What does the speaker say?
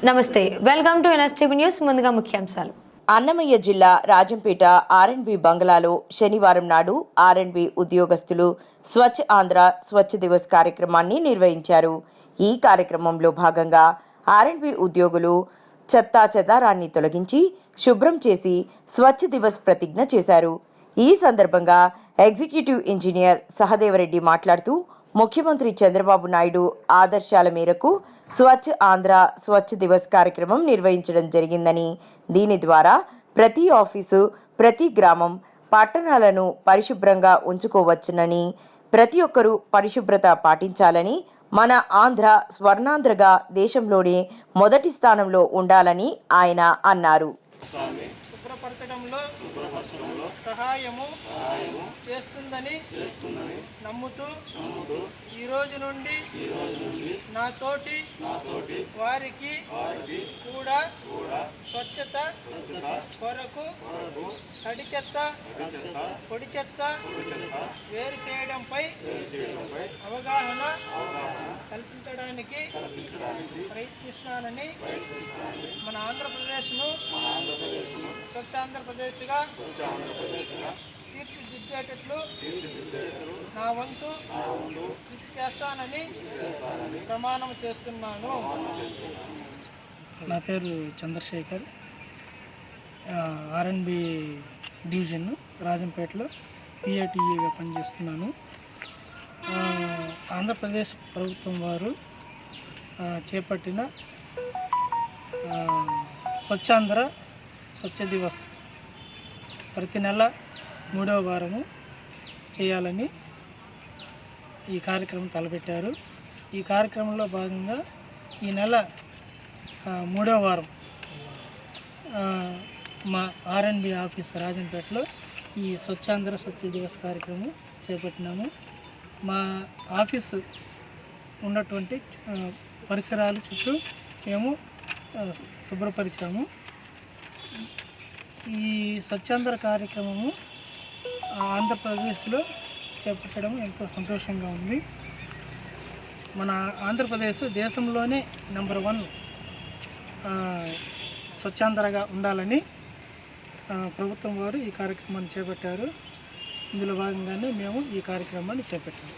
నమస్తే, welcome to NSTV news. ముందుగా ముఖ్యాంశాలు. అన్నమయ్య జిల్లా రాజంపేట ఆర్ఎండ్బి బంగ్లాలో శనివారం నాడు ఆర్ఎండ్బి ఉద్యోగస్తులు స్వచ్ఛ ఆంధ్ర స్వచ్ఛ దివస్ కార్యక్రమాన్ని నిర్వహించారు. ఈ కార్యక్రమంలో భాగంగా ఆర్ఎండ్బి ఉద్యోగులు చెత్తా చెదారాన్ని తొలగించి శుభ్రం చేసి స్వచ్ఛ దివస్ ప్రతిజ్ఞ చేశారు. ఈ సందర్భంగా ఎగ్జిక్యూటివ్ ఇంజనీర్ సహదేవరెడ్డి మాట్లాడుతూ ముఖ్యమంత్రి చంద్రబాబు నాయుడు ఆదర్శాల మేరకు స్వచ్ఛ ఆంధ్ర స్వచ్ఛ దివస్ కార్యక్రమం నిర్వహించడం జరిగిందని, దీని ద్వారా ప్రతి ఆఫీసు, ప్రతి గ్రామం, పట్టణాలను పరిశుభ్రంగా ఉంచుకోవచ్చునని, ప్రతి ఒక్కరూ పరిశుభ్రత పాటించాలని, మన ఆంధ్ర స్వర్ణాంధ్రగా దేశంలోనే మొదటి స్థానంలో ఉండాలని ఆయన అన్నారు. శుభ్రపరచడంలో సహాయము చేస్తుందని నమ్ముతూ ఈ రోజు నుండి నా తోటి వారికి కూడా స్వచ్ఛత కొరకు తడి చెత్త, పొడి చెత్త వేరు చేయడంపై అవగాహన కల్పించడానికి ప్రయత్నిస్తానని, మన ఆంధ్రప్రదేశ్ను స్వచ్ఛ ఆంధ్రప్రదేశ్గా తీర్చిదిద్దేటట్లు నా వంతు కృషి చేస్తానని ప్రమాణం చేస్తున్నాను. నా పేరు చంద్రశేఖర్, ఆర్ఎండ్బి డివిజన్ రాజంపేటలో పిఏటిఏగా పనిచేస్తున్నాను. ఆంధ్రప్రదేశ్ ప్రభుత్వం వారు చేపట్టిన స్వచ్ఛాంధ్ర స్వచ్ఛ దివస్ ప్రతి నెల 3వ వారము చేయాలని ఈ కార్యక్రమం తలపెట్టారు. ఈ కార్యక్రమంలో భాగంగా ఈ నెల 3వ వారం మా ఆర్ఎండ్బి ఆఫీస్ రాజంపేటలో ఈ స్వచ్ఛాంధ్ర స్వచ్ఛ దివస్ కార్యక్రమం చేపట్టినాము. మా ఆఫీసు ఉన్నటువంటి పరిసరాల చుట్టూ మేము శుభ్రపరిచాము. ఈ స్వచ్ఛాంధ్ర కార్యక్రమము ఆంధ్రప్రదేశ్లో చేపట్టడం ఎంతో సంతోషంగా ఉంది. మన ఆంధ్రప్రదేశ్ దేశంలోనే నెంబర్ 1 స్వచ్ఛాంధ్రగా ఉండాలని ప్రభుత్వం వారు ఈ కార్యక్రమాన్ని చేపట్టారు. ఇందులో భాగంగానే మేము ఈ కార్యక్రమాన్ని చేపట్టాము.